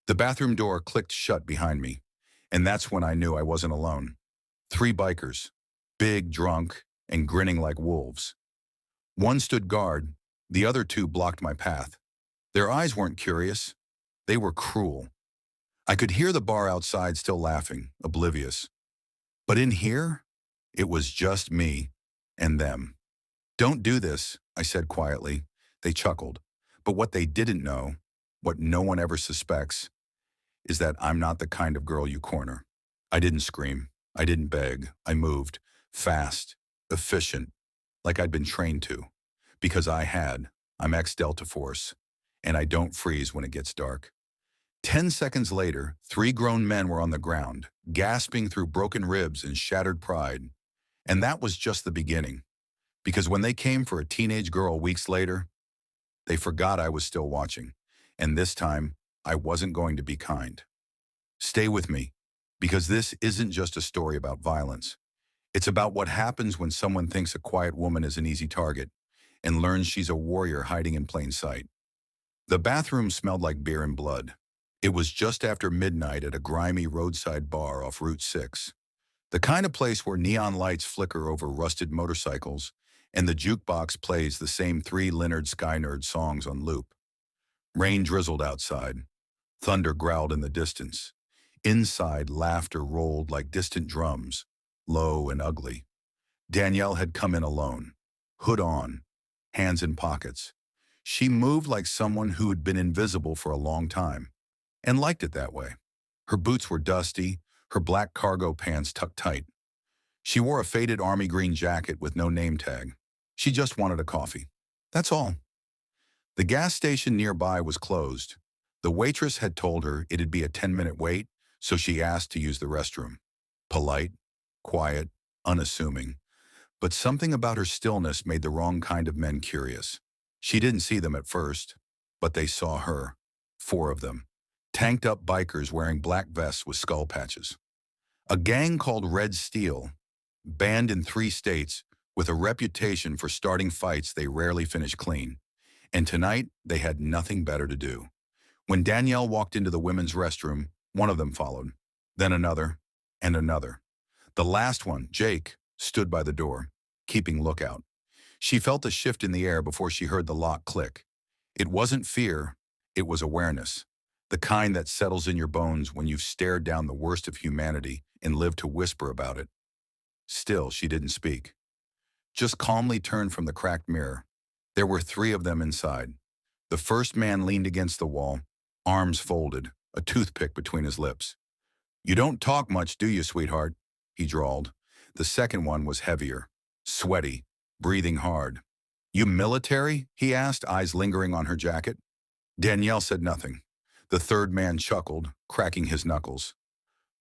The bathroom door clicked shut behind me, and that's when I knew I wasn't alone. Three bikers, big, drunk, and grinning like wolves. One stood guard, the other two blocked my path. Their eyes weren't curious, they were cruel. I could hear the bar outside still laughing, oblivious. But in here, it was just me and them. "Don't do this," I said quietly. They chuckled. But what they didn't know, what no one ever suspects, is that I'm not the kind of girl you corner. I didn't scream. I didn't beg. I moved. Fast. Efficient. Like I'd been trained to. Because I had. I'm ex-Delta Force. And I don't freeze when it gets dark. 10 seconds later, three grown men were on the ground, gasping through broken ribs and shattered pride. And that was just the beginning. Because when they came for a teenage girl weeks later, they forgot I was still watching. And this time, I wasn't going to be kind. Stay with me, because this isn't just a story about violence. It's about what happens when someone thinks a quiet woman is an easy target and learns she's a warrior hiding in plain sight. The bathroom smelled like beer and blood. It was just after midnight at a grimy roadside bar off Route 6. The kind of place where neon lights flicker over rusted motorcycles and the jukebox plays the same three Leonard Skynyrd songs on loop. Rain drizzled outside. Thunder growled in the distance. Inside, laughter rolled like distant drums, low and ugly. Danielle had come in alone, hood on, hands in pockets. She moved like someone who had been invisible for a long time, and liked it that way. Her boots were dusty, her black cargo pants tucked tight. She wore a faded army green jacket with no name tag. She just wanted a coffee. That's all. The gas station nearby was closed. The waitress had told her it'd be a 10-minute wait, so she asked to use the restroom. Polite, quiet, unassuming. But something about her stillness made the wrong kind of men curious. She didn't see them at first, but they saw her. 4 of them. Tanked-up bikers wearing black vests with skull patches. A gang called Red Steel, banned in 3 states, with a reputation for starting fights they rarely finish clean. And tonight, they had nothing better to do. When Danielle walked into the women's restroom, one of them followed, then another, and another. The last one, Jake, stood by the door, keeping lookout. She felt a shift in the air before she heard the lock click. It wasn't fear, it was awareness. The kind that settles in your bones when you've stared down the worst of humanity and lived to whisper about it. Still, she didn't speak. Just calmly turned from the cracked mirror. There were 3 of them inside. The first man leaned against the wall, arms folded, a toothpick between his lips. "You don't talk much, do you, sweetheart?" he drawled. The second one was heavier, sweaty, breathing hard. "You military?" he asked, eyes lingering on her jacket. Danielle said nothing. The third man chuckled, cracking his knuckles.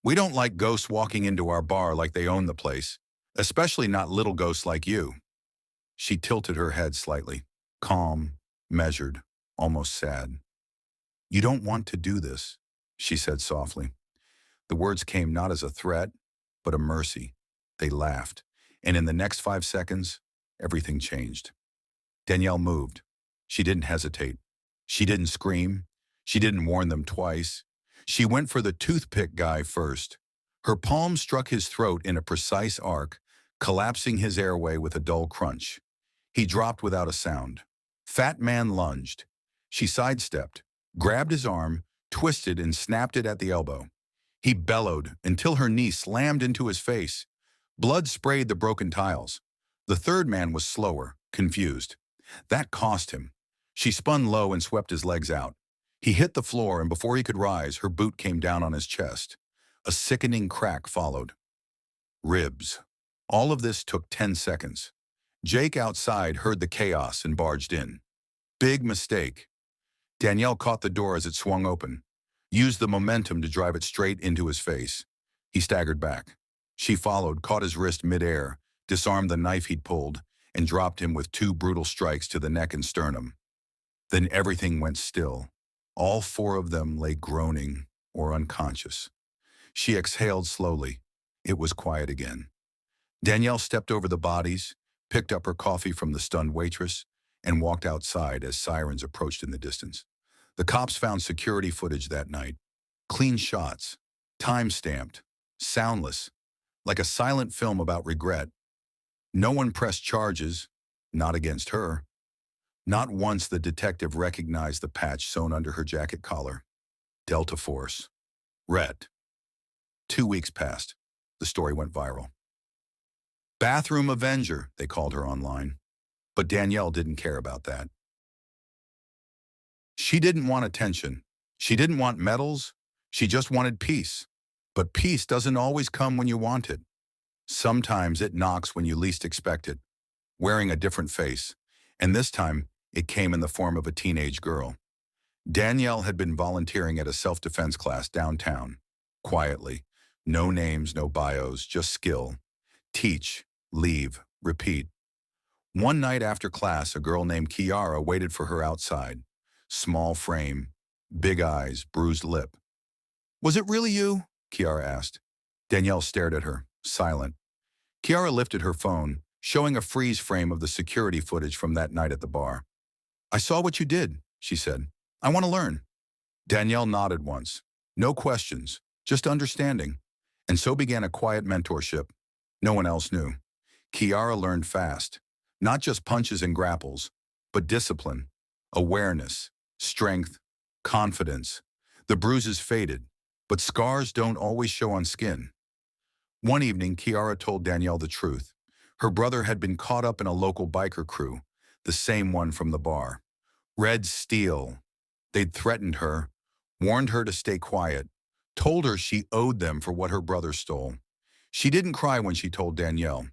"We don't like ghosts walking into our bar like they own the place, especially not little ghosts like you." She tilted her head slightly, calm, measured, almost sad. "You don't want to do this," she said softly. The words came not as a threat, but a mercy. They laughed, and in the next 5 seconds, everything changed. Danielle moved. She didn't hesitate. She didn't scream. She didn't warn them twice. She went for the toothpick guy first. Her palm struck his throat in a precise arc, collapsing his airway with a dull crunch. He dropped without a sound. Fat man lunged. She sidestepped, grabbed his arm, twisted and snapped it at the elbow. He bellowed until her knee slammed into his face. Blood sprayed the broken tiles. The third man was slower, confused. That cost him. She spun low and swept his legs out. He hit the floor, and before he could rise, her boot came down on his chest. A sickening crack followed. Ribs. All of this took 10 seconds. Jake outside heard the chaos and barged in. Big mistake. Danielle caught the door as it swung open, used the momentum to drive it straight into his face. He staggered back. She followed, caught his wrist midair, disarmed the knife he'd pulled, and dropped him with 2 brutal strikes to the neck and sternum. Then everything went still. All 4 of them lay groaning or unconscious. She exhaled slowly. It was quiet again. Danielle stepped over the bodies, picked up her coffee from the stunned waitress, and walked outside as sirens approached in the distance. The cops found security footage that night. Clean shots, time-stamped, soundless, like a silent film about regret. No one pressed charges, not against her. Not once the detective recognized the patch sewn under her jacket collar. Delta Force. Ret. 2 weeks passed. The story went viral. Bathroom Avenger, they called her online. But Danielle didn't care about that. She didn't want attention. She didn't want medals. She just wanted peace. But peace doesn't always come when you want it. Sometimes it knocks when you least expect it, wearing a different face. And this time, it came in the form of a teenage girl. Danielle had been volunteering at a self-defense class downtown. Quietly. No names, no bios, just skill. Teach, leave, repeat. One night after class, a girl named Kiara waited for her outside. Small frame, big eyes, bruised lip. "Was it really you?" Kiara asked. Danielle stared at her, silent. Kiara lifted her phone, showing a freeze frame of the security footage from that night at the bar. "I saw what you did," she said. "I want to learn." Danielle nodded once. No questions, just understanding. And so began a quiet mentorship. No one else knew. Kiara learned fast. Not just punches and grapples, but discipline, awareness, strength, confidence. The bruises faded, but scars don't always show on skin. One evening, Kiara told Danielle the truth. Her brother had been caught up in a local biker crew, the same one from the bar. Red Steel. They'd threatened her, warned her to stay quiet, told her she owed them for what her brother stole. She didn't cry when she told Danielle,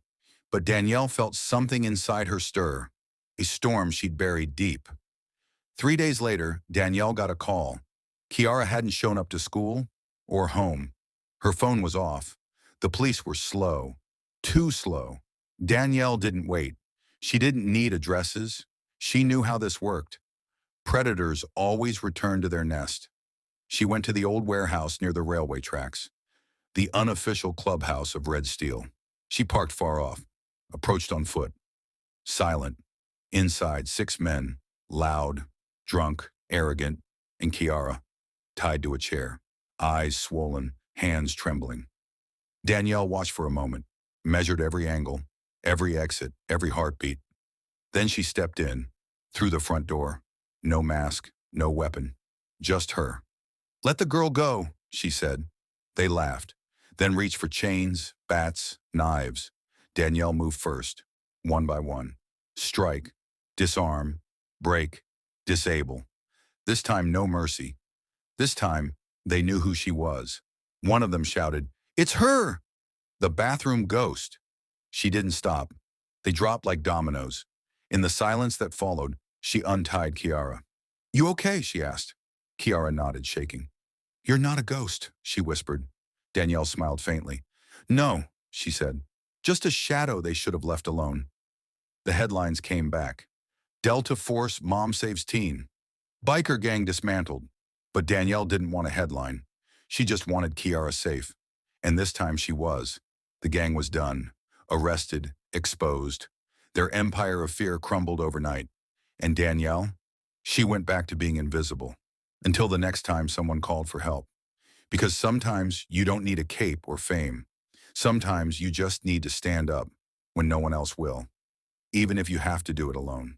but Danielle felt something inside her stir, a storm she'd buried deep. 3 days later, Danielle got a call. Kiara hadn't shown up to school or home. Her phone was off. The police were slow, too slow. Danielle didn't wait. She didn't need addresses. She knew how this worked. Predators always returned to their nest. She went to the old warehouse near the railway tracks, the unofficial clubhouse of Red Steel. She parked far off, approached on foot, silent. Inside, 6 men, loud, drunk, arrogant, and Kiara, tied to a chair, eyes swollen, hands trembling. Danielle watched for a moment, measured every angle, every exit, every heartbeat. Then she stepped in, through the front door. No mask, no weapon, just her. "Let the girl go," she said. They laughed, then reached for chains, bats, knives. Danielle moved first, one by one. Strike, disarm, break, disable. This time, no mercy. This time, they knew who she was. One of them shouted, "It's her!" The bathroom ghost. She didn't stop. They dropped like dominoes. In the silence that followed, she untied Kiara. "You okay?" she asked. Kiara nodded, shaking. "You're not a ghost," she whispered. Danielle smiled faintly. "No," she said. "Just a shadow they should have left alone." The headlines came back. Delta Force Mom Saves Teen. Biker gang dismantled. But Danielle didn't want a headline. She just wanted Kiara safe. And this time she was. The gang was done. Arrested, exposed. Their empire of fear crumbled overnight. And Danielle? She went back to being invisible. Until the next time someone called for help. Because sometimes you don't need a cape or fame. Sometimes you just need to stand up when no one else will. Even if you have to do it alone.